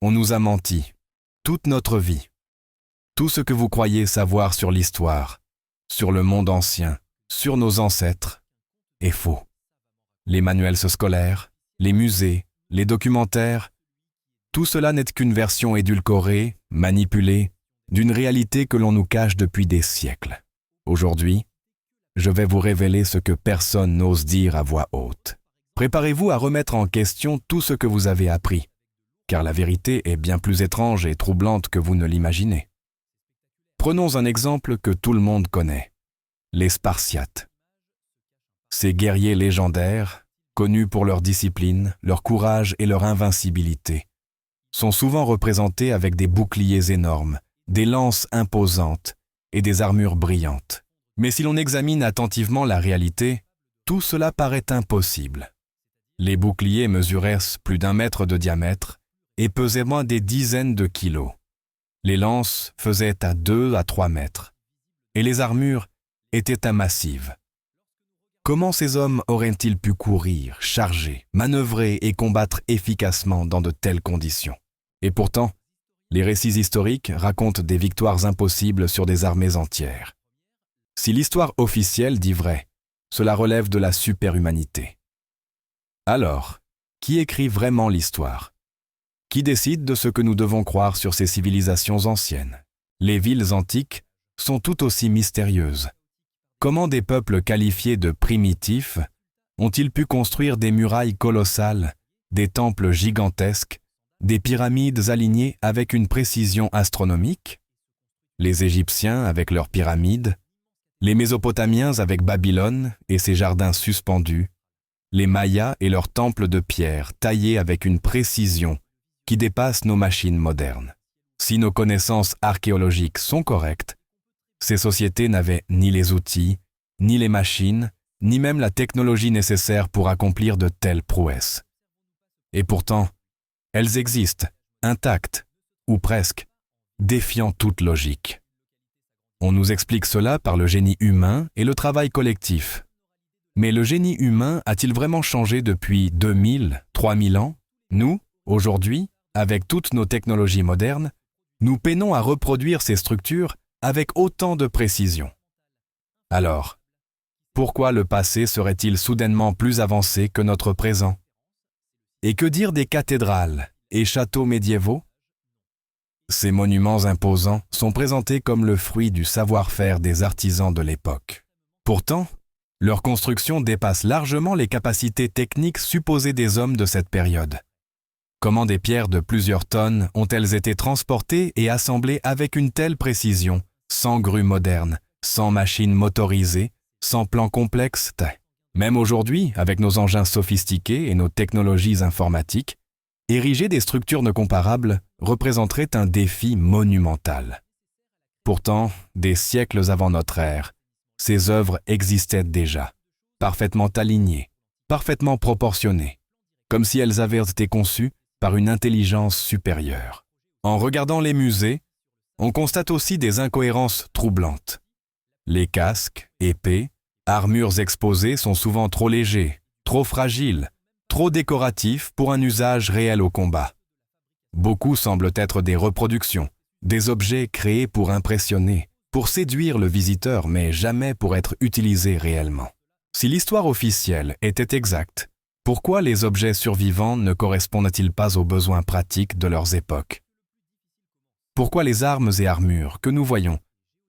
On nous a menti, toute notre vie. Tout ce que vous croyez savoir sur l'histoire, sur le monde ancien, sur nos ancêtres, est faux. Les manuels scolaires, les musées, les documentaires, tout cela n'est qu'une version édulcorée, manipulée, d'une réalité que l'on nous cache depuis des siècles. Aujourd'hui, je vais vous révéler ce que personne n'ose dire à voix haute. Préparez-vous à remettre en question tout ce que vous avez appris, car la vérité est bien plus étrange et troublante que vous ne l'imaginez. Prenons un exemple que tout le monde connaît, les Spartiates. Ces guerriers légendaires, connus pour leur discipline, leur courage et leur invincibilité, sont souvent représentés avec des boucliers énormes, des lances imposantes et des armures brillantes. Mais si l'on examine attentivement la réalité, tout cela paraît impossible. Les boucliers mesuraient plus d'1 mètre de diamètre et pesaient moins des dizaines de kilos. Les lances faisaient à 2 à 3 mètres et les armures étaient massives. Comment ces hommes auraient-ils pu courir, charger, manœuvrer et combattre efficacement dans de telles conditions? Et pourtant, les récits historiques racontent des victoires impossibles sur des armées entières. Si l'histoire officielle dit vrai, cela relève de la superhumanité. Alors, qui écrit vraiment l'histoire? Qui décide de ce que nous devons croire sur ces civilisations anciennes? Les villes antiques sont tout aussi mystérieuses. Comment des peuples qualifiés de primitifs ont-ils pu construire des murailles colossales, des temples gigantesques, des pyramides alignées avec une précision astronomique? Les Égyptiens avec leurs pyramides, les Mésopotamiens avec Babylone et ses jardins suspendus, les Mayas et leurs temples de pierre taillés avec une précision qui dépasse nos machines modernes. Si nos connaissances archéologiques sont correctes, ces sociétés n'avaient ni les outils, ni les machines, ni même la technologie nécessaire pour accomplir de telles prouesses. Et pourtant, elles existent, intactes, ou presque, défiant toute logique. On nous explique cela par le génie humain et le travail collectif. Mais le génie humain a-t-il vraiment changé depuis 2000, 3000 ans? Nous, aujourd'hui, avec toutes nos technologies modernes, nous peinons à reproduire ces structures avec autant de précision. Alors, pourquoi le passé serait-il soudainement plus avancé que notre présent? Et que dire des cathédrales et châteaux médiévaux? Ces monuments imposants sont présentés comme le fruit du savoir-faire des artisans de l'époque. Pourtant, leur construction dépasse largement les capacités techniques supposées des hommes de cette période. Comment des pierres de plusieurs tonnes ont-elles été transportées et assemblées avec une telle précision, sans grues modernes, sans machines motorisées, sans plans complexes? Même aujourd'hui, avec nos engins sophistiqués et nos technologies informatiques, ériger des structures non comparables représenterait un défi monumental. Pourtant, des siècles avant notre ère, ces œuvres existaient déjà, parfaitement alignées, parfaitement proportionnées, comme si elles avaient été conçues par une intelligence supérieure. En regardant les musées, on constate aussi des incohérences troublantes. Les casques, épées, armures exposées sont souvent trop légers, trop fragiles, trop décoratifs pour un usage réel au combat. Beaucoup semblent être des reproductions, des objets créés pour impressionner, pour séduire le visiteur, mais jamais pour être utilisés réellement. Si l'histoire officielle était exacte, pourquoi les objets survivants ne correspondent-ils pas aux besoins pratiques de leurs époques? Pourquoi les armes et armures que nous voyons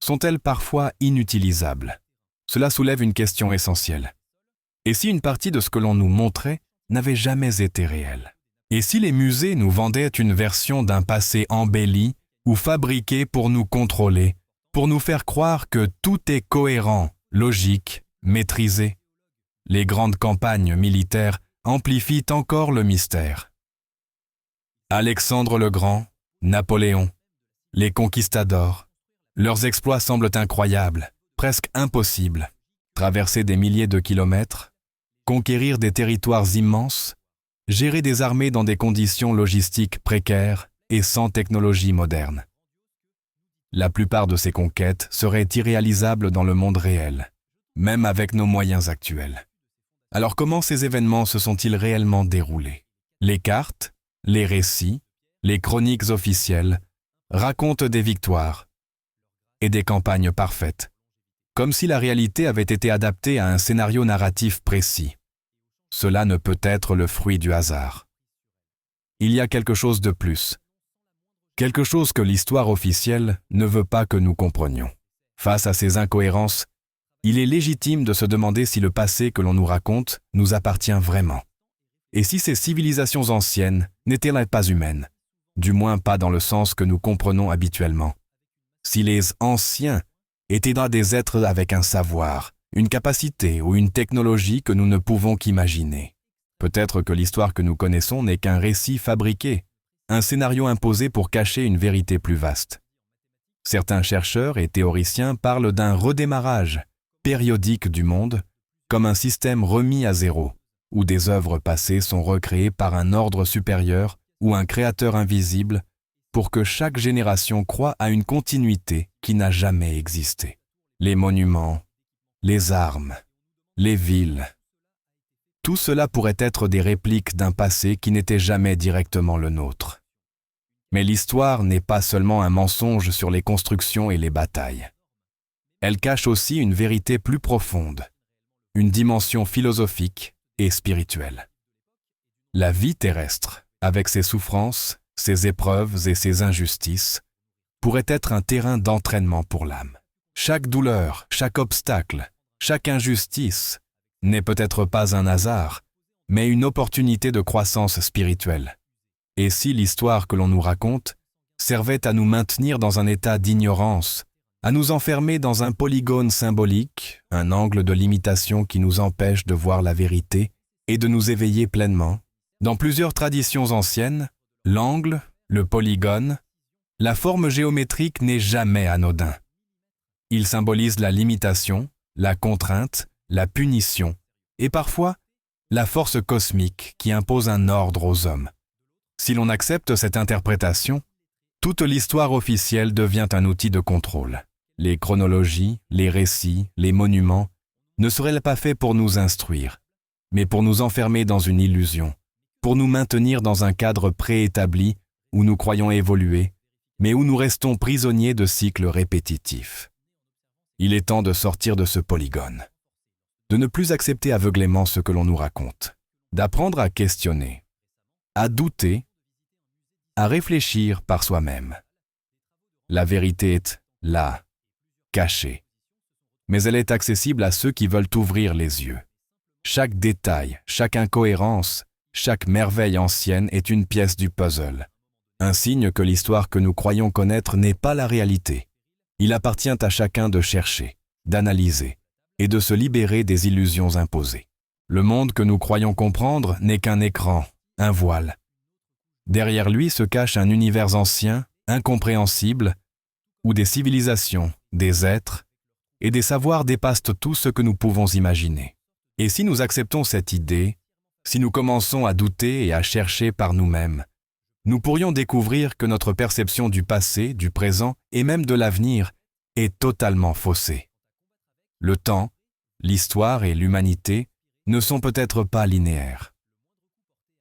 sont-elles parfois inutilisables? Cela soulève une question essentielle. Et si une partie de ce que l'on nous montrait n'avait jamais été réel? Et si les musées nous vendaient une version d'un passé embelli ou fabriqué pour nous contrôler, pour nous faire croire que tout est cohérent, logique, maîtrisé? Les grandes campagnes militaires amplifient encore le mystère. Alexandre le Grand, Napoléon, les conquistadors, leurs exploits semblent incroyables, presque impossibles. Traverser des milliers de kilomètres, conquérir des territoires immenses, gérer des armées dans des conditions logistiques précaires et sans technologie moderne. La plupart de ces conquêtes seraient irréalisables dans le monde réel, même avec nos moyens actuels. Alors comment ces événements se sont-ils réellement déroulés? Les cartes, les récits, Les chroniques officielles racontent des victoires et des campagnes parfaites, comme si la réalité avait été adaptée à un scénario narratif précis. Cela ne peut être le fruit du hasard. Il y a quelque chose de plus, quelque chose que l'histoire officielle ne veut pas que nous comprenions. Face à ces incohérences, il est légitime de se demander si le passé que l'on nous raconte nous appartient vraiment. Et si ces civilisations anciennes n'étaient-elles pas humaines, du moins pas dans le sens que nous comprenons habituellement. Si les anciens étaient des êtres avec un savoir, une capacité ou une technologie que nous ne pouvons qu'imaginer. Peut-être que l'histoire que nous connaissons n'est qu'un récit fabriqué, un scénario imposé pour cacher une vérité plus vaste. Certains chercheurs et théoriciens parlent d'un redémarrage périodique du monde, comme un système remis à zéro, où des œuvres passées sont recréées par un ordre supérieur ou un créateur invisible, pour que chaque génération croie à une continuité qui n'a jamais existé. Les monuments, les armes, les villes, tout cela pourrait être des répliques d'un passé qui n'était jamais directement le nôtre. Mais l'histoire n'est pas seulement un mensonge sur les constructions et les batailles. Elle cache aussi une vérité plus profonde, une dimension philosophique et spirituelle. La vie terrestre, avec ses souffrances, ses épreuves et ses injustices, pourrait être un terrain d'entraînement pour l'âme. Chaque douleur, chaque obstacle, chaque injustice n'est peut-être pas un hasard, mais une opportunité de croissance spirituelle. Et si l'histoire que l'on nous raconte servait à nous maintenir dans un état d'ignorance, à nous enfermer dans un polygone symbolique, un angle de limitation qui nous empêche de voir la vérité et de nous éveiller pleinement, dans plusieurs traditions anciennes, l'angle, le polygone, la forme géométrique n'est jamais anodin. Il symbolise la limitation, la contrainte, la punition et parfois la force cosmique qui impose un ordre aux hommes. Si l'on accepte cette interprétation, toute l'histoire officielle devient un outil de contrôle. Les chronologies, les récits, les monuments ne seraient pas faits pour nous instruire, mais pour nous enfermer dans une illusion, pour nous maintenir dans un cadre préétabli où nous croyons évoluer, mais où nous restons prisonniers de cycles répétitifs. Il est temps de sortir de ce polygone, de ne plus accepter aveuglément ce que l'on nous raconte, d'apprendre à questionner, à douter, à réfléchir par soi-même. La vérité est là, cachée, mais elle est accessible à ceux qui veulent ouvrir les yeux. Chaque détail, chaque incohérence, chaque merveille ancienne est une pièce du puzzle. Un signe que l'histoire que nous croyons connaître n'est pas la réalité. Il appartient à chacun de chercher, d'analyser et de se libérer des illusions imposées. Le monde que nous croyons comprendre n'est qu'un écran, un voile. Derrière lui se cache un univers ancien, incompréhensible, où des civilisations, des êtres et des savoirs dépassent tout ce que nous pouvons imaginer. Et si nous acceptons cette idée, si nous commençons à douter et à chercher par nous-mêmes, nous pourrions découvrir que notre perception du passé, du présent et même de l'avenir est totalement faussée. Le temps, l'histoire et l'humanité ne sont peut-être pas linéaires.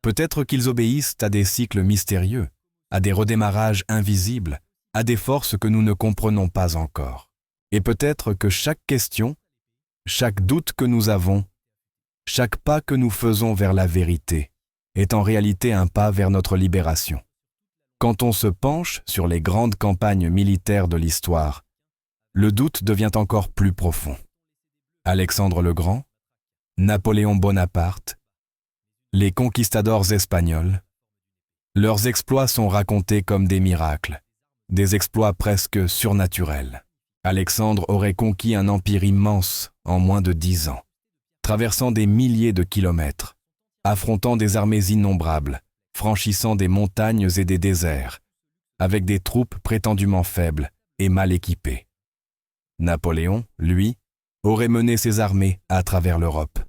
Peut-être qu'ils obéissent à des cycles mystérieux, à des redémarrages invisibles, à des forces que nous ne comprenons pas encore. Et peut-être que chaque question, chaque doute que nous avons, chaque pas que nous faisons vers la vérité est en réalité un pas vers notre libération. Quand on se penche sur les grandes campagnes militaires de l'histoire, le doute devient encore plus profond. Alexandre le Grand, Napoléon Bonaparte, les conquistadors espagnols, leurs exploits sont racontés comme des miracles, des exploits presque surnaturels. Alexandre aurait conquis un empire immense en moins de 10 ans, traversant des milliers de kilomètres, affrontant des armées innombrables, franchissant des montagnes et des déserts, avec des troupes prétendument faibles et mal équipées. Napoléon, lui, aurait mené ses armées à travers l'Europe,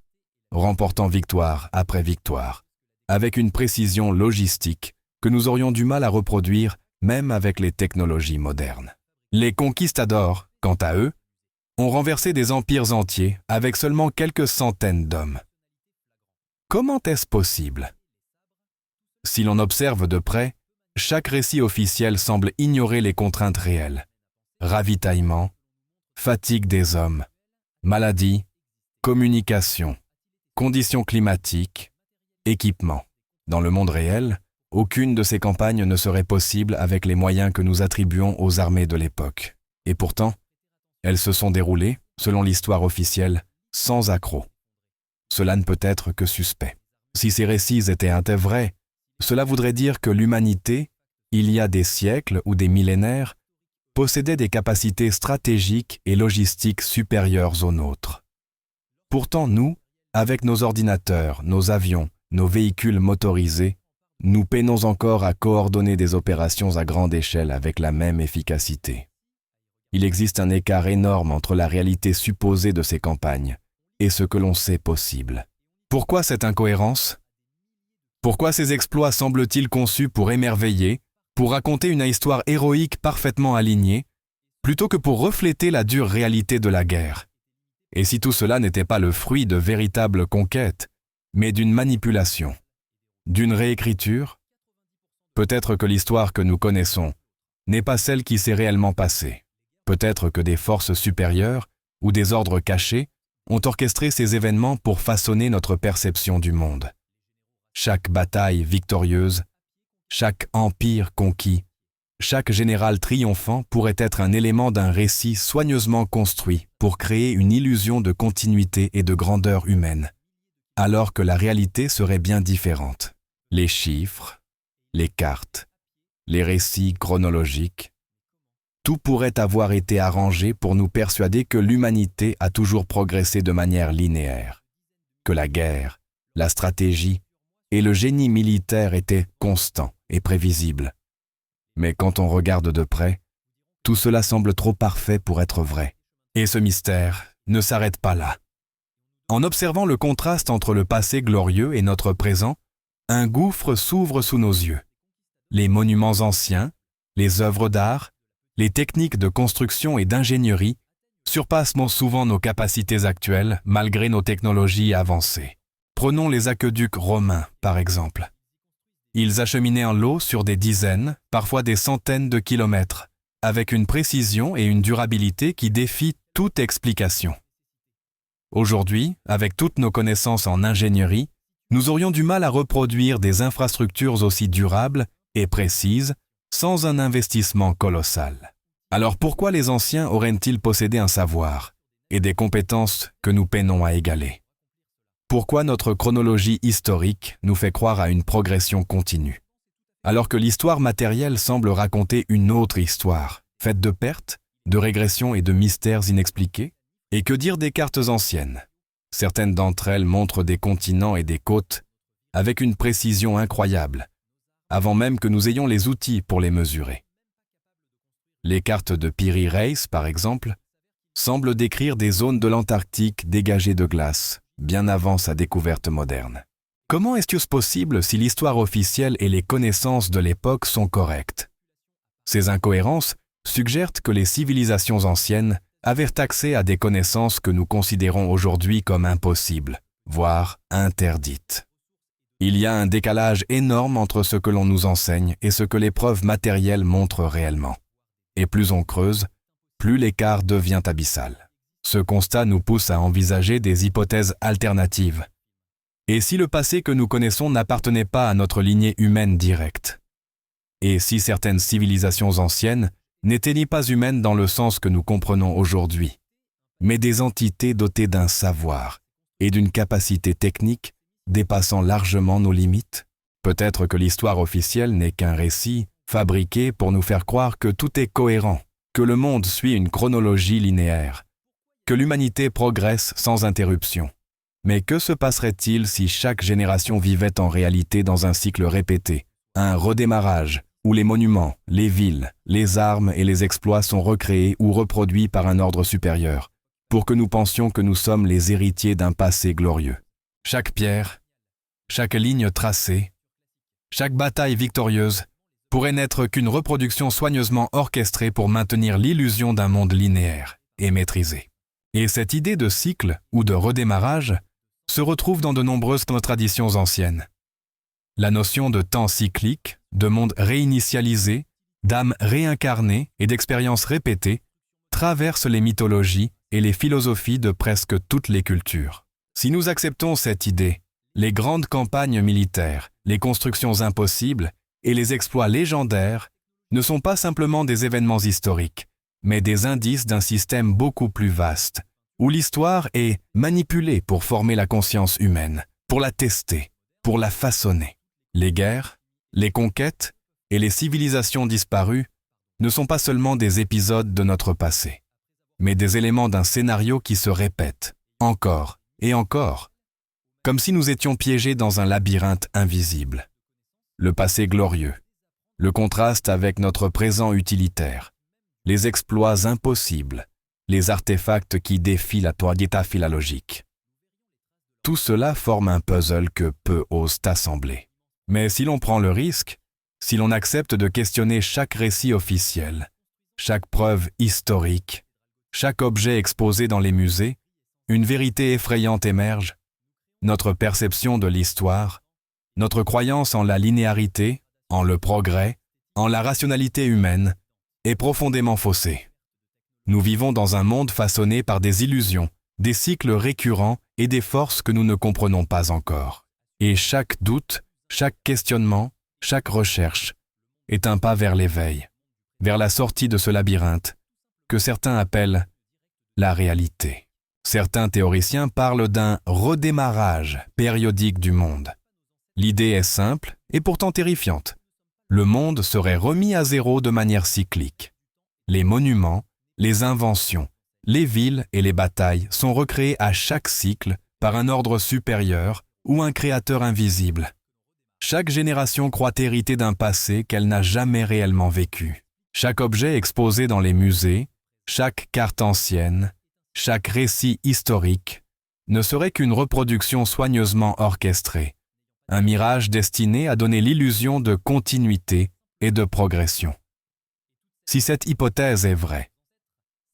remportant victoire après victoire, avec une précision logistique que nous aurions du mal à reproduire même avec les technologies modernes. Les conquistadors, quant à eux, ont renversé des empires entiers avec seulement quelques centaines d'hommes. Comment est-ce possible? Si l'on observe de près, chaque récit officiel semble ignorer les contraintes réelles. Ravitaillement, fatigue des hommes, maladies, communication, conditions climatiques, équipement. Dans le monde réel, aucune de ces campagnes ne serait possible avec les moyens que nous attribuons aux armées de l'époque. Et pourtant, elles se sont déroulées, selon l'histoire officielle, sans accroc. Cela ne peut être que suspect. Si ces récits étaient vrais, cela voudrait dire que l'humanité, il y a des siècles ou des millénaires, possédait des capacités stratégiques et logistiques supérieures aux nôtres. Pourtant, nous, avec nos ordinateurs, nos avions, nos véhicules motorisés, nous peinons encore à coordonner des opérations à grande échelle avec la même efficacité. Il existe un écart énorme entre la réalité supposée de ces campagnes et ce que l'on sait possible. Pourquoi cette incohérence? Pourquoi ces exploits semblent-ils conçus pour émerveiller, pour raconter une histoire héroïque parfaitement alignée, plutôt que pour refléter la dure réalité de la guerre? Et si tout cela n'était pas le fruit de véritables conquêtes, mais d'une manipulation, d'une réécriture? Peut-être que l'histoire que nous connaissons n'est pas celle qui s'est réellement passée. Peut-être que des forces supérieures ou des ordres cachés ont orchestré ces événements pour façonner notre perception du monde. Chaque bataille victorieuse, chaque empire conquis, chaque général triomphant pourrait être un élément d'un récit soigneusement construit pour créer une illusion de continuité et de grandeur humaine, alors que la réalité serait bien différente. Les chiffres, les cartes, les récits chronologiques, tout pourrait avoir été arrangé pour nous persuader que l'humanité a toujours progressé de manière linéaire, que la guerre, la stratégie et le génie militaire étaient constants et prévisibles. Mais quand on regarde de près, tout cela semble trop parfait pour être vrai. Et ce mystère ne s'arrête pas là. En observant le contraste entre le passé glorieux et notre présent, un gouffre s'ouvre sous nos yeux. Les monuments anciens, les œuvres d'art, les techniques de construction et d'ingénierie surpassent souvent nos capacités actuelles malgré nos technologies avancées. Prenons les aqueducs romains, par exemple. Ils acheminaient en l'eau sur des dizaines, parfois des centaines de kilomètres, avec une précision et une durabilité qui défient toute explication. Aujourd'hui, avec toutes nos connaissances en ingénierie, nous aurions du mal à reproduire des infrastructures aussi durables et précises sans un investissement colossal. Alors pourquoi les anciens auraient-ils possédé un savoir et des compétences que nous peinons à égaler? Pourquoi notre chronologie historique nous fait croire à une progression continue, alors que l'histoire matérielle semble raconter une autre histoire, faite de pertes, de régressions et de mystères inexpliqués? Et que dire des cartes anciennes? Certaines d'entre elles montrent des continents et des côtes avec une précision incroyable, avant même que nous ayons les outils pour les mesurer. Les cartes de Piri Reis, par exemple, semblent décrire des zones de l'Antarctique dégagées de glace, bien avant sa découverte moderne. Comment est-ce possible si l'histoire officielle et les connaissances de l'époque sont correctes? Ces incohérences suggèrent que les civilisations anciennes avaient accès à des connaissances que nous considérons aujourd'hui comme impossibles, voire interdites. Il y a un décalage énorme entre ce que l'on nous enseigne et ce que les preuves matérielles montrent réellement. Et plus on creuse, plus l'écart devient abyssal. Ce constat nous pousse à envisager des hypothèses alternatives. Et si le passé que nous connaissons n'appartenait pas à notre lignée humaine directe? Et si certaines civilisations anciennes n'étaient ni pas humaines dans le sens que nous comprenons aujourd'hui, mais des entités dotées d'un savoir et d'une capacité technique dépassant largement nos limites? Peut-être que l'histoire officielle n'est qu'un récit fabriqué pour nous faire croire que tout est cohérent, que le monde suit une chronologie linéaire, que l'humanité progresse sans interruption. Mais que se passerait-il si chaque génération vivait en réalité dans un cycle répété, un redémarrage, où les monuments, les villes, les armes et les exploits sont recréés ou reproduits par un ordre supérieur, pour que nous pensions que nous sommes les héritiers d'un passé glorieux? Chaque pierre, chaque ligne tracée, chaque bataille victorieuse pourrait n'être qu'une reproduction soigneusement orchestrée pour maintenir l'illusion d'un monde linéaire et maîtrisé. Et cette idée de cycle ou de redémarrage se retrouve dans de nombreuses traditions anciennes. La notion de temps cyclique, de monde réinitialisé, d'âme réincarnée et d'expériences répétées traverse les mythologies et les philosophies de presque toutes les cultures. Si nous acceptons cette idée, les grandes campagnes militaires, les constructions impossibles et les exploits légendaires ne sont pas simplement des événements historiques, mais des indices d'un système beaucoup plus vaste, où l'histoire est manipulée pour former la conscience humaine, pour la tester, pour la façonner. Les guerres, les conquêtes et les civilisations disparues ne sont pas seulement des épisodes de notre passé, mais des éléments d'un scénario qui se répète, encore et encore, comme si nous étions piégés dans un labyrinthe invisible. Le passé glorieux, le contraste avec notre présent utilitaire, les exploits impossibles, les artefacts qui défient la toadita philologique. Tout cela forme un puzzle que peu osent assembler. Mais si l'on prend le risque, si l'on accepte de questionner chaque récit officiel, chaque preuve historique, chaque objet exposé dans les musées, une vérité effrayante émerge. Notre perception de l'histoire, notre croyance en la linéarité, en le progrès, en la rationalité humaine, est profondément faussée. Nous vivons dans un monde façonné par des illusions, des cycles récurrents et des forces que nous ne comprenons pas encore. Et chaque doute, chaque questionnement, chaque recherche est un pas vers l'éveil, vers la sortie de ce labyrinthe que certains appellent la réalité. Certains théoriciens parlent d'un redémarrage périodique du monde. L'idée est simple et pourtant terrifiante. Le monde serait remis à zéro de manière cyclique. Les monuments, les inventions, les villes et les batailles sont recréés à chaque cycle par un ordre supérieur ou un créateur invisible. Chaque génération croit hériter d'un passé qu'elle n'a jamais réellement vécu. Chaque objet exposé dans les musées, chaque carte ancienne, chaque récit historique ne serait qu'une reproduction soigneusement orchestrée, un mirage destiné à donner l'illusion de continuité et de progression. Si cette hypothèse est vraie,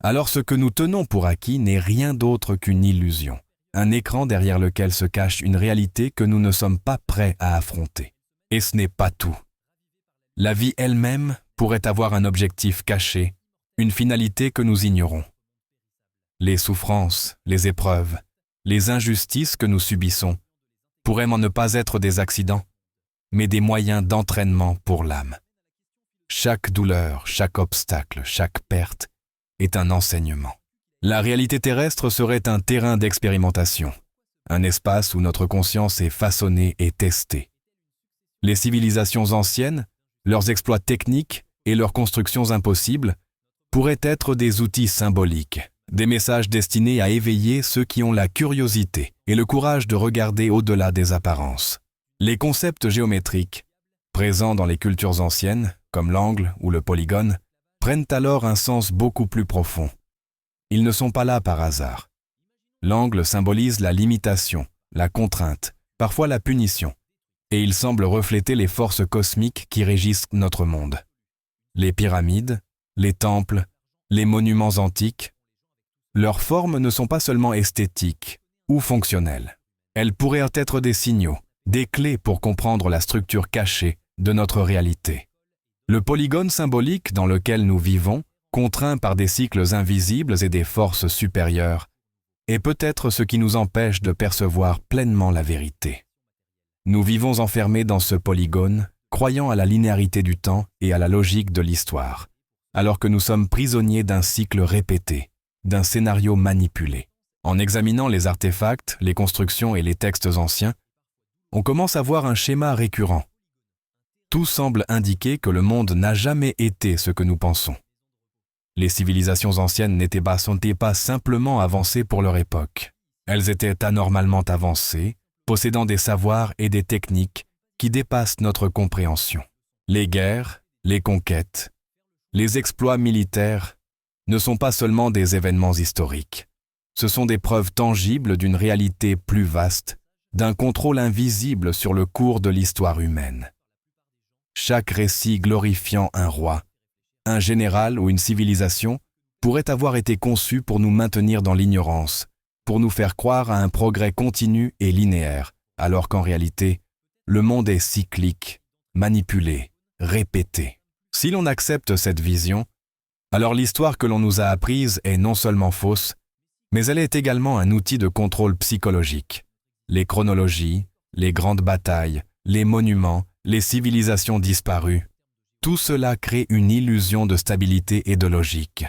alors ce que nous tenons pour acquis n'est rien d'autre qu'une illusion, un écran derrière lequel se cache une réalité que nous ne sommes pas prêts à affronter. Et ce n'est pas tout. La vie elle-même pourrait avoir un objectif caché, une finalité que nous ignorons. Les souffrances, les épreuves, les injustices que nous subissons pourraient ne pas être des accidents, mais des moyens d'entraînement pour l'âme. Chaque douleur, chaque obstacle, chaque perte est un enseignement. La réalité terrestre serait un terrain d'expérimentation, un espace où notre conscience est façonnée et testée. Les civilisations anciennes, leurs exploits techniques et leurs constructions impossibles pourraient être des outils symboliques, des messages destinés à éveiller ceux qui ont la curiosité et le courage de regarder au-delà des apparences. Les concepts géométriques, présents dans les cultures anciennes, comme l'angle ou le polygone, prennent alors un sens beaucoup plus profond. Ils ne sont pas là par hasard. L'angle symbolise la limitation, la contrainte, parfois la punition, et il semble refléter les forces cosmiques qui régissent notre monde. Les pyramides, les temples, les monuments antiques, leurs formes ne sont pas seulement esthétiques ou fonctionnelles. Elles pourraient être des signaux, des clés pour comprendre la structure cachée de notre réalité. Le polygone symbolique dans lequel nous vivons, contraint par des cycles invisibles et des forces supérieures, est peut-être ce qui nous empêche de percevoir pleinement la vérité. Nous vivons enfermés dans ce polygone, croyant à la linéarité du temps et à la logique de l'histoire, alors que nous sommes prisonniers d'un cycle répété, d'un scénario manipulé. En examinant les artefacts, les constructions et les textes anciens, on commence à voir un schéma récurrent. Tout semble indiquer que le monde n'a jamais été ce que nous pensons. Les civilisations anciennes n'étaient pas simplement avancées pour leur époque. Elles étaient anormalement avancées, possédant des savoirs et des techniques qui dépassent notre compréhension. Les guerres, les conquêtes, les exploits militaires ne sont pas seulement des événements historiques. Ce sont des preuves tangibles d'une réalité plus vaste, d'un contrôle invisible sur le cours de l'histoire humaine. Chaque récit glorifiant un roi, un général ou une civilisation pourrait avoir été conçu pour nous maintenir dans l'ignorance, pour nous faire croire à un progrès continu et linéaire, alors qu'en réalité, le monde est cyclique, manipulé, répété. Si l'on accepte cette vision, alors l'histoire que l'on nous a apprise est non seulement fausse, mais elle est également un outil de contrôle psychologique. Les chronologies, les grandes batailles, les monuments, les civilisations disparues, tout cela crée une illusion de stabilité et de logique.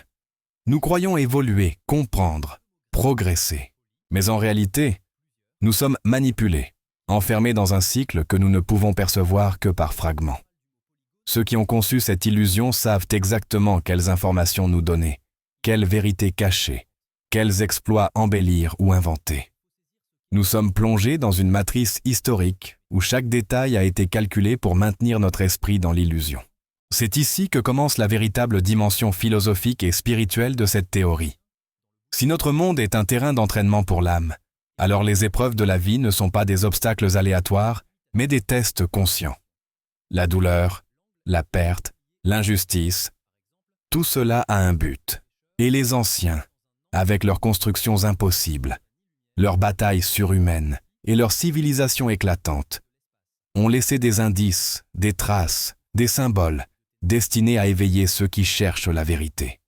Nous croyons évoluer, comprendre, progresser. Mais en réalité, nous sommes manipulés, enfermés dans un cycle que nous ne pouvons percevoir que par fragments. Ceux qui ont conçu cette illusion savent exactement quelles informations nous donner, quelles vérités cacher, quels exploits embellir ou inventer. Nous sommes plongés dans une matrice historique où chaque détail a été calculé pour maintenir notre esprit dans l'illusion. C'est ici que commence la véritable dimension philosophique et spirituelle de cette théorie. Si notre monde est un terrain d'entraînement pour l'âme, alors les épreuves de la vie ne sont pas des obstacles aléatoires, mais des tests conscients. La douleur, la perte, l'injustice, tout cela a un but. Et les anciens, avec leurs constructions impossibles, leurs batailles surhumaines et leurs civilisations éclatantes, ont laissé des indices, des traces, des symboles, destinés à éveiller ceux qui cherchent la vérité.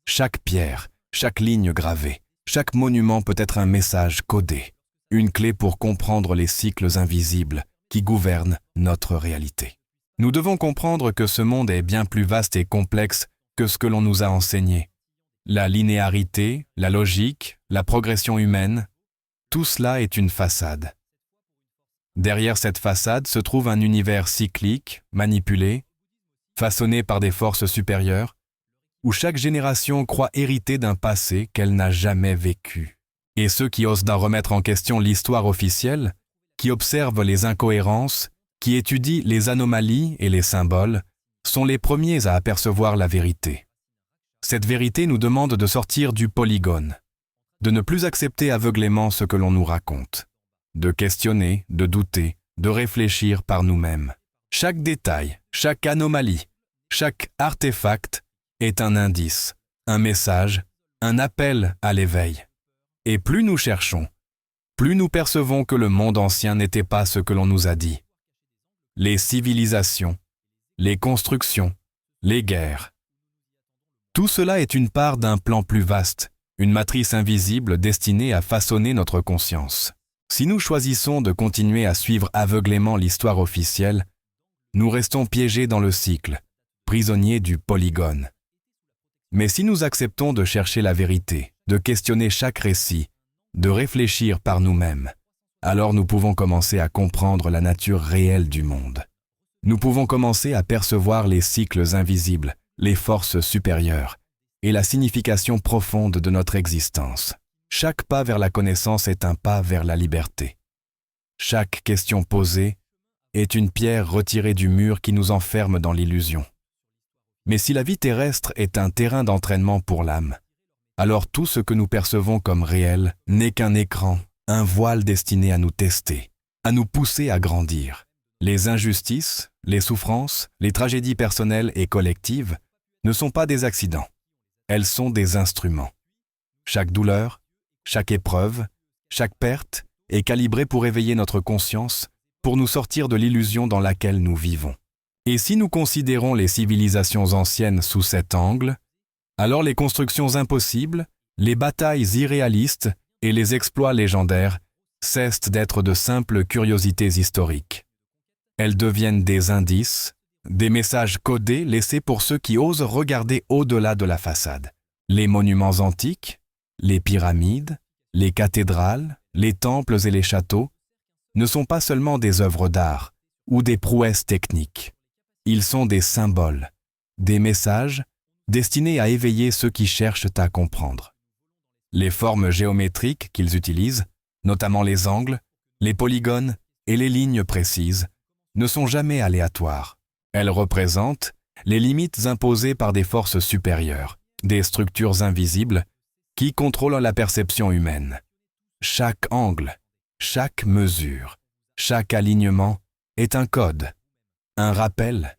Chaque pierre, chaque ligne gravée, chaque monument peut être un message codé, une clé pour comprendre les cycles invisibles qui gouvernent notre réalité. Nous devons comprendre que ce monde est bien plus vaste et complexe que ce que l'on nous a enseigné. La linéarité, la logique, la progression humaine, tout cela est une façade. Derrière cette façade se trouve un univers cyclique, manipulé, façonné par des forces supérieures, où chaque génération croit hériter d'un passé qu'elle n'a jamais vécu. Et ceux qui osent d'en remettre en question l'histoire officielle, qui observent les incohérences, qui étudient les anomalies et les symboles, sont les premiers à apercevoir la vérité. Cette vérité nous demande de sortir du polygone, de ne plus accepter aveuglément ce que l'on nous raconte, de questionner, de douter, de réfléchir par nous-mêmes. Chaque détail, chaque anomalie, chaque artefact est un indice, un message, un appel à l'éveil. Et plus nous cherchons, plus nous percevons que le monde ancien n'était pas ce que l'on nous a dit. Les civilisations, les constructions, les guerres. Tout cela est une part d'un plan plus vaste, une matrice invisible destinée à façonner notre conscience. Si nous choisissons de continuer à suivre aveuglément l'histoire officielle, nous restons piégés dans le cycle, prisonniers du polygone. Mais si nous acceptons de chercher la vérité, de questionner chaque récit, de réfléchir par nous-mêmes, alors nous pouvons commencer à comprendre la nature réelle du monde. Nous pouvons commencer à percevoir les cycles invisibles, les forces supérieures et la signification profonde de notre existence. Chaque pas vers la connaissance est un pas vers la liberté. Chaque question posée est une pierre retirée du mur qui nous enferme dans l'illusion. Mais si la vie terrestre est un terrain d'entraînement pour l'âme, alors tout ce que nous percevons comme réel n'est qu'un écran, un voile destiné à nous tester, à nous pousser à grandir. Les injustices, les souffrances, les tragédies personnelles et collectives ne sont pas des accidents. Elles sont des instruments. Chaque douleur, chaque épreuve, chaque perte est calibrée pour éveiller notre conscience, pour nous sortir de l'illusion dans laquelle nous vivons. Et si nous considérons les civilisations anciennes sous cet angle, alors les constructions impossibles, les batailles irréalistes et les exploits légendaires cessent d'être de simples curiosités historiques. Elles deviennent des indices, des messages codés laissés pour ceux qui osent regarder au-delà de la façade. Les monuments antiques, les pyramides, les cathédrales, les temples et les châteaux ne sont pas seulement des œuvres d'art ou des prouesses techniques. Ils sont des symboles, des messages destinés à éveiller ceux qui cherchent à comprendre. Les formes géométriques qu'ils utilisent, notamment les angles, les polygones et les lignes précises, ne sont jamais aléatoires. Elles représentent les limites imposées par des forces supérieures, des structures invisibles qui contrôlent la perception humaine. Chaque angle, chaque mesure, chaque alignement est un code, un rappel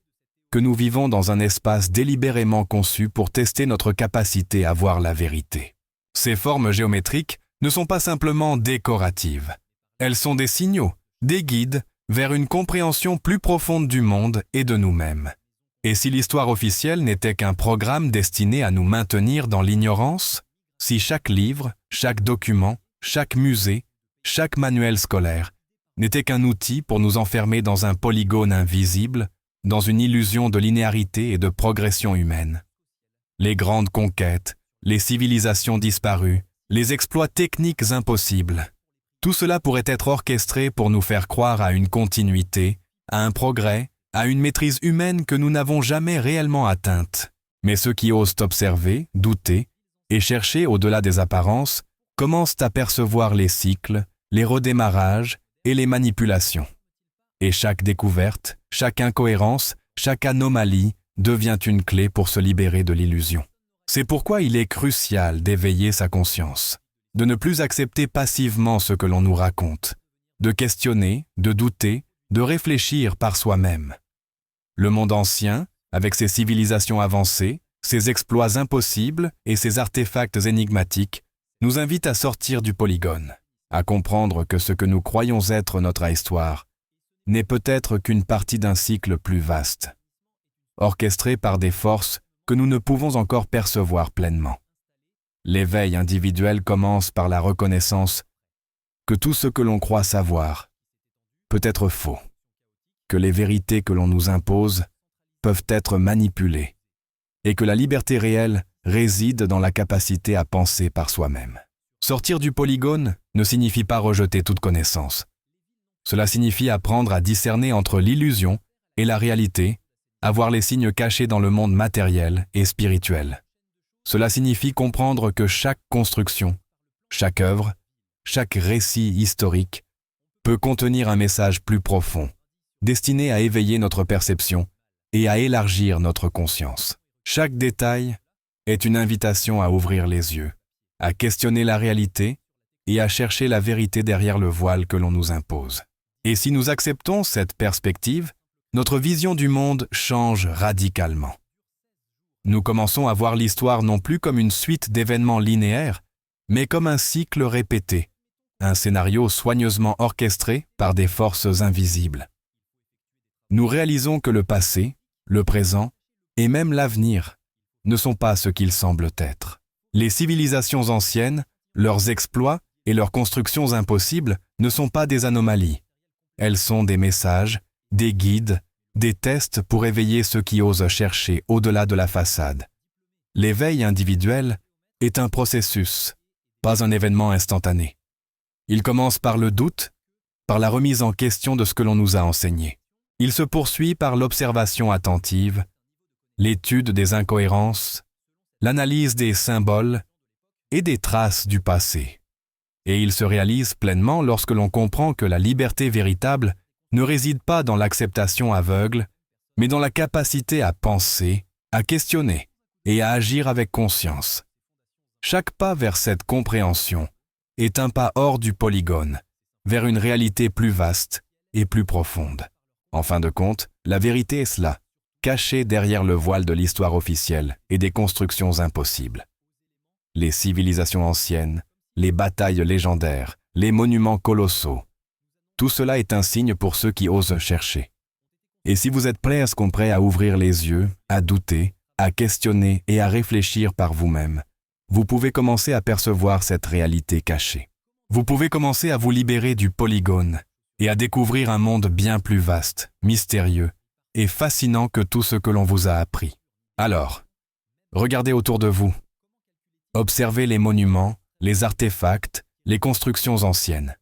que nous vivons dans un espace délibérément conçu pour tester notre capacité à voir la vérité. Ces formes géométriques ne sont pas simplement décoratives. Elles sont des signaux, des guides, vers une compréhension plus profonde du monde et de nous-mêmes. Et si l'histoire officielle n'était qu'un programme destiné à nous maintenir dans l'ignorance, si chaque livre, chaque document, chaque musée, chaque manuel scolaire n'était qu'un outil pour nous enfermer dans un polygone invisible, dans une illusion de linéarité et de progression humaine. Les grandes conquêtes, les civilisations disparues, les exploits techniques impossibles, tout cela pourrait être orchestré pour nous faire croire à une continuité, à un progrès, à une maîtrise humaine que nous n'avons jamais réellement atteinte. Mais ceux qui osent observer, douter et chercher au-delà des apparences commencent à percevoir les cycles, les redémarrages et les manipulations. Et chaque découverte, chaque incohérence, chaque anomalie devient une clé pour se libérer de l'illusion. C'est pourquoi il est crucial d'éveiller sa conscience, de ne plus accepter passivement ce que l'on nous raconte, de questionner, de douter, de réfléchir par soi-même. Le monde ancien, avec ses civilisations avancées, ses exploits impossibles et ses artefacts énigmatiques, nous invite à sortir du polygone, à comprendre que ce que nous croyons être notre histoire n'est peut-être qu'une partie d'un cycle plus vaste, orchestré par des forces que nous ne pouvons encore percevoir pleinement. L'éveil individuel commence par la reconnaissance que tout ce que l'on croit savoir peut être faux, que les vérités que l'on nous impose peuvent être manipulées et que la liberté réelle réside dans la capacité à penser par soi-même. Sortir du polygone ne signifie pas rejeter toute connaissance. Cela signifie apprendre à discerner entre l'illusion et la réalité, à voir les signes cachés dans le monde matériel et spirituel. Cela signifie comprendre que chaque construction, chaque œuvre, chaque récit historique peut contenir un message plus profond, destiné à éveiller notre perception et à élargir notre conscience. Chaque détail est une invitation à ouvrir les yeux, à questionner la réalité et à chercher la vérité derrière le voile que l'on nous impose. Et si nous acceptons cette perspective, notre vision du monde change radicalement. Nous commençons à voir l'histoire non plus comme une suite d'événements linéaires, mais comme un cycle répété, un scénario soigneusement orchestré par des forces invisibles. Nous réalisons que le passé, le présent et même l'avenir ne sont pas ce qu'ils semblent être. Les civilisations anciennes, leurs exploits et leurs constructions impossibles ne sont pas des anomalies. Elles sont des messages, des guides, des tests pour éveiller ceux qui osent chercher au-delà de la façade. L'éveil individuel est un processus, pas un événement instantané. Il commence par le doute, par la remise en question de ce que l'on nous a enseigné. Il se poursuit par l'observation attentive, l'étude des incohérences, l'analyse des symboles et des traces du passé. Et il se réalise pleinement lorsque l'on comprend que la liberté véritable ne réside pas dans l'acceptation aveugle, mais dans la capacité à penser, à questionner et à agir avec conscience. Chaque pas vers cette compréhension est un pas hors du polygone, vers une réalité plus vaste et plus profonde. En fin de compte, la vérité est cela, cachée derrière le voile de l'histoire officielle et des constructions impossibles. Les civilisations anciennes, les batailles légendaires, les monuments colossaux, tout cela est un signe pour ceux qui osent chercher. Et si vous êtes prêts à ouvrir les yeux, à douter, à questionner et à réfléchir par vous-même, vous pouvez commencer à percevoir cette réalité cachée. Vous pouvez commencer à vous libérer du polygone et à découvrir un monde bien plus vaste, mystérieux et fascinant que tout ce que l'on vous a appris. Alors, regardez autour de vous. Observez les monuments, les artefacts, les constructions anciennes.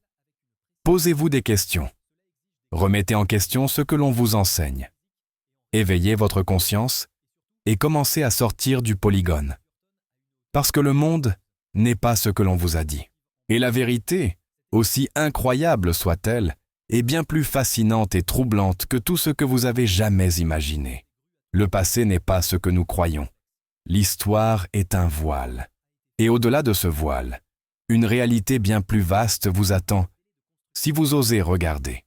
Posez-vous des questions. Remettez en question ce que l'on vous enseigne. Éveillez votre conscience et commencez à sortir du polygone. Parce que le monde n'est pas ce que l'on vous a dit. Et la vérité, aussi incroyable soit-elle, est bien plus fascinante et troublante que tout ce que vous avez jamais imaginé. Le passé n'est pas ce que nous croyons. L'histoire est un voile. Et au-delà de ce voile, une réalité bien plus vaste vous attend si vous osez regarder.